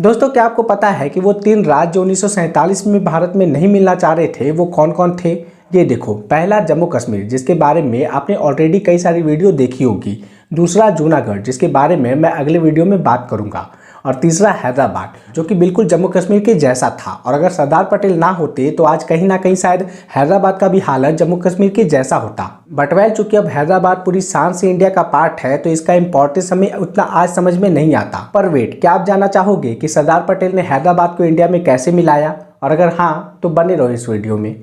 दोस्तों, क्या आपको पता है कि वो 3 राज्य जो 1947 में भारत में नहीं मिलना चाह रहे थे वो कौन कौन थे? ये देखो, पहला जम्मू कश्मीर, जिसके बारे में आपने ऑलरेडी कई सारी वीडियो देखी होगी। दूसरा जूनागढ़, जिसके बारे में मैं अगले वीडियो में बात करूंगा। और तीसरा हैदराबाद, जो कि बिल्कुल जम्मू कश्मीर के जैसा था। और अगर सरदार पटेल ना होते तो आज कहीं ना कहीं शायद हैदराबाद का भी हालत जम्मू कश्मीर के जैसा होता। बट वेल, चूंकि अब हैदराबाद पूरी शान से इंडिया का पार्ट है तो इसका इंपॉर्टेंस हमें उतना आज समझ में नहीं आता। पर वेट, क्या आप जानना चाहोगे कि सरदार पटेल ने हैदराबाद को इंडिया में कैसे मिलाया? और अगर हाँ, तो बने रहो इस वीडियो में।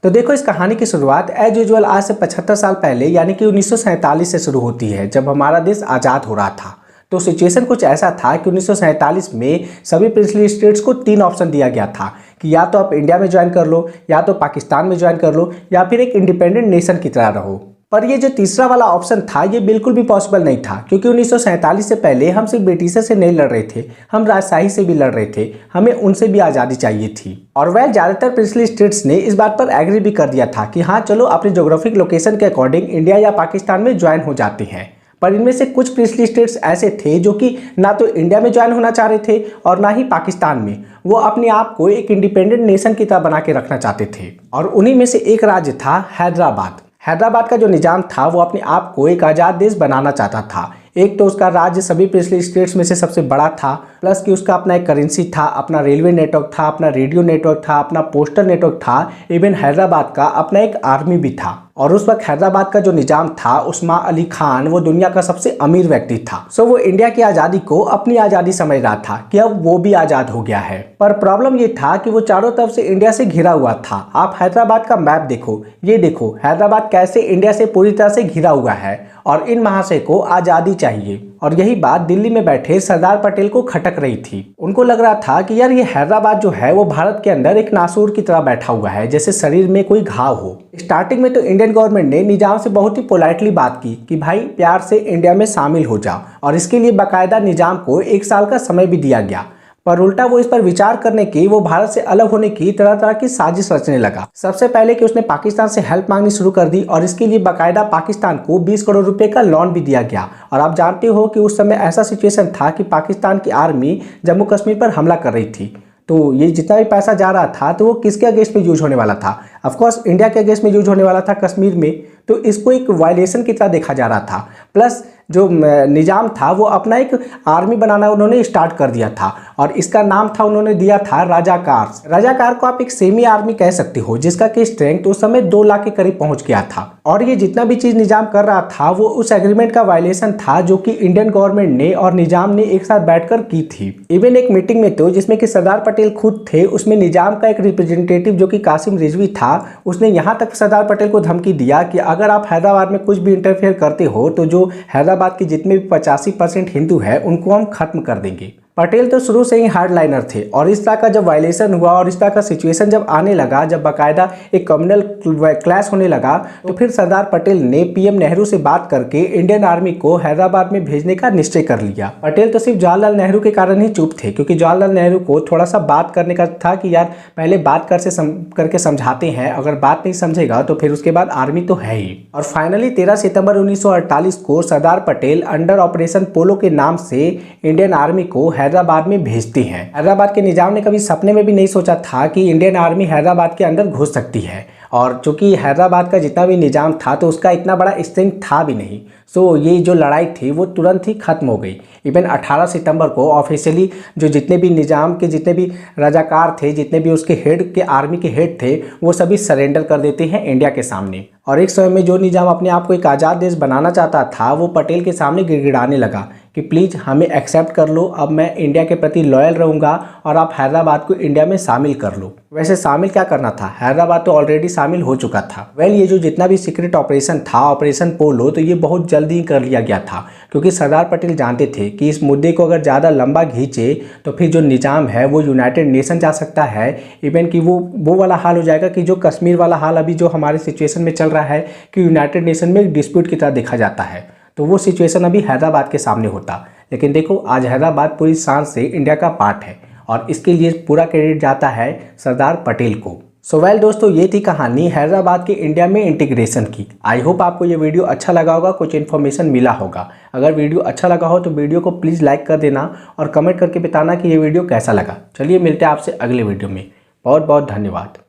तो देखो, इस कहानी की शुरुआत एज यूजुअल आज से 75 साल पहले यानी कि 1947 से शुरू होती है, जब हमारा देश आज़ाद हो रहा था। तो सिचुएशन कुछ ऐसा था कि 1947 में सभी प्रिंसली स्टेट्स को 3 ऑप्शन दिया गया था कि या तो आप इंडिया में ज्वाइन कर लो, या तो पाकिस्तान में ज्वाइन कर लो, या फिर एक इंडिपेंडेंट नेशन की तरह रहो। पर ये जो तीसरा वाला ऑप्शन था ये बिल्कुल भी पॉसिबल नहीं था, क्योंकि 1947 से पहले हम सिर्फ ब्रिटिशर से नहीं लड़ रहे थे, हम राजशाही से भी लड़ रहे थे। हमें उनसे भी आज़ादी चाहिए थी। और वह ज़्यादातर प्रिंसली स्टेट्स ने इस बात पर एग्री भी कर दिया था कि हाँ चलो, अपने जोग्राफिक लोकेशन के अकॉर्डिंग इंडिया या पाकिस्तान में ज्वाइन हो जाते हैं। पर इनमें से कुछ प्रिंसली स्टेट्स ऐसे थे जो कि ना तो इंडिया में ज्वाइन होना चाह रहे थे और ना ही पाकिस्तान में। वो अपने आप को एक इंडिपेंडेंट नेशन की तरह बना के रखना चाहते थे। और उन्हीं में से एक राज्य था हैदराबाद। हैदराबाद का जो निजाम था वो अपने आप को एक आज़ाद देश बनाना चाहता था। एक तो उसका राज्य सभी प्रिंसली स्टेट्स में से सबसे बड़ा था, प्लस कि उसका अपना एक करेंसी था, अपना रेलवे नेटवर्क था, अपना रेडियो नेटवर्क था, अपना पोस्टल नेटवर्क था, इवन हैदराबाद का अपना एक आर्मी भी था। और उस वक्त हैदराबाद का जो निजाम था, उस्मान अली खान, वो दुनिया का सबसे अमीर व्यक्ति था। सो वो इंडिया की आज़ादी को अपनी आज़ादी समझ रहा था कि अब वो भी आज़ाद हो गया है। पर प्रॉब्लम ये था कि वो चारों तरफ से इंडिया से घिरा हुआ था। आप हैदराबाद का मैप देखो, ये देखो हैदराबाद कैसे इंडिया से पूरी तरह से घिरा हुआ है और इन महाशय को आज़ादी चाहिए। और यही बात दिल्ली में बैठे सरदार पटेल को खटक रही थी। उनको लग रहा था कि यार ये हैदराबाद जो है वो भारत के अंदर एक नासूर की तरह बैठा हुआ है, जैसे शरीर में कोई घाव हो। स्टार्टिंग में तो इंडियन गवर्नमेंट ने निजाम से बहुत ही पोलाइटली बात की कि भाई प्यार से इंडिया में शामिल हो जाओ, और इसके लिए बाकायदा निजाम को 1 साल का समय भी दिया गया। पर उल्टा वो इस पर विचार करने की, वो भारत से अलग होने की तरह तरह की साजिश रचने लगा। सबसे पहले कि उसने पाकिस्तान से हेल्प मांगनी शुरू कर दी, और इसके लिए बाकायदा पाकिस्तान को 20 करोड़ रुपए का लोन भी दिया गया। और आप जानते हो कि उस समय ऐसा सिचुएशन था कि पाकिस्तान की आर्मी जम्मू कश्मीर पर हमला कर रही थी। तो ये जितना भी पैसा जा रहा था तो वो किसके अगेंस्ट में यूज होने वाला था? ऑफकोर्स इंडिया के अगेंस्ट में यूज होने वाला था कश्मीर में। तो इसको एक वायलेशन की तरह देखा जा रहा था। प्लस जो निजाम था वो अपना एक आर्मी बनाना उन्होंने स्टार्ट कर दिया था, और इसका नाम था, उन्होंने दिया था राजाकार। राजाकार को आप एक सेमी आर्मी कह सकते हो, जिसका कि स्ट्रेंथ उस समय 2 लाख के करीब पहुंच गया था। और ये जितना भी चीज निजाम कर रहा था वो उस एग्रीमेंट का वायलेशन था जो कि इंडियन गवर्नमेंट ने और निजाम ने एक साथ बैठकर की थी। इवन एक मीटिंग में तो, जिसमें कि सरदार पटेल खुद थे, उसमें निजाम का एक रिप्रेजेंटेटिव जो कि कासिम रिजवी था, उसने यहाँ तक सरदार पटेल को धमकी दिया कि अगर आप हैदराबाद में कुछ भी इंटरफेयर करते हो तो जो हैदराबाद के जितने भी 85% हिंदू है उनको हम खत्म कर देंगे। पटेल तो शुरू से ही हार्डलाइनर थे, और इस तरह का जब वायलेशन हुआ और इस तरह का सिचुएशन जब आने लगा, जब बाकायदा एक कम्युनल क्लैश होने लगा, तो फिर सरदार पटेल ने पीएम नेहरू से बात करके इंडियन आर्मी को हैदराबाद में भेजने का निश्चय कर लिया। पटेल तो सिर्फ जवाहरलाल नेहरू के कारण ही चुप थे, क्योंकि जवाहरलाल नेहरू को थोड़ा सा बात करने का था कि यार पहले बात करके समझाते हैं, अगर बात नहीं समझेगा तो फिर उसके बाद आर्मी तो है ही। और फाइनली 13 सितंबर 1948 को सरदार पटेल अंडर ऑपरेशन पोलो के नाम से इंडियन आर्मी को हैदराबाद में भेजते हैं। हैदराबाद के निजाम ने कभी सपने में भी नहीं सोचा था कि इंडियन आर्मी हैदराबाद के अंदर घुस सकती है। और चूंकि हैदराबाद का जितना भी निजाम था तो उसका इतना बड़ा स्ट्रेंथ था भी नहीं। सो ये जो लड़ाई थी वो तुरंत ही खत्म हो गई। इवन 18 सितंबर को ऑफिशियली जो जितने भी निजाम के जितने भी रजाकार थे, जितने भी उसके हेड के आर्मी के हेड थे, वो सभी सरेंडर कर देते हैं इंडिया के सामने। और एक समय में जो निजाम अपने आप को एक आज़ाद देश बनाना चाहता था वो पटेल के सामने गिड़गिड़ाने लगा कि प्लीज़ हमें एक्सेप्ट कर लो, अब मैं इंडिया के प्रति लॉयल रहूँगा और आप हैदराबाद को इंडिया में शामिल कर लो। वैसे शामिल क्या करना था, हैदराबाद तो ऑलरेडी शामिल हो चुका था। वेल, ये जो जितना भी सीक्रेट ऑपरेशन था, ऑपरेशन पोलो, तो ये बहुत जल्दी कर लिया गया था, क्योंकि सरदार पटेल जानते थे कि इस मुद्दे को अगर ज़्यादा लंबा खींचे तो फिर जो निजाम है वो यूनाइटेड नेशन जा सकता है। इवन कि वो वाला हाल हो जाएगा कि जो कश्मीर वाला हाल अभी जो हमारे सिचुएशन में चल रहा है कि यूनाइटेड नेशन में एक डिस्प्यूट की तरह देखा जाता है, तो वो सिचुएशन अभी हैदराबाद के सामने होता। लेकिन देखो, आज हैदराबाद पूरी शान से इंडिया का पार्ट है, और इसके लिए पूरा क्रेडिट जाता है सरदार पटेल को। सो वेल दोस्तों, ये थी कहानी हैदराबाद के इंडिया में इंटीग्रेशन की। आई होप आपको ये वीडियो अच्छा लगा होगा, कुछ इन्फॉर्मेशन मिला होगा। अगर वीडियो अच्छा लगा हो तो वीडियो को प्लीज़ लाइक कर देना और कमेंट करके बताना कि ये वीडियो कैसा लगा। चलिए मिलते हैं आपसे अगले वीडियो में। बहुत बहुत धन्यवाद।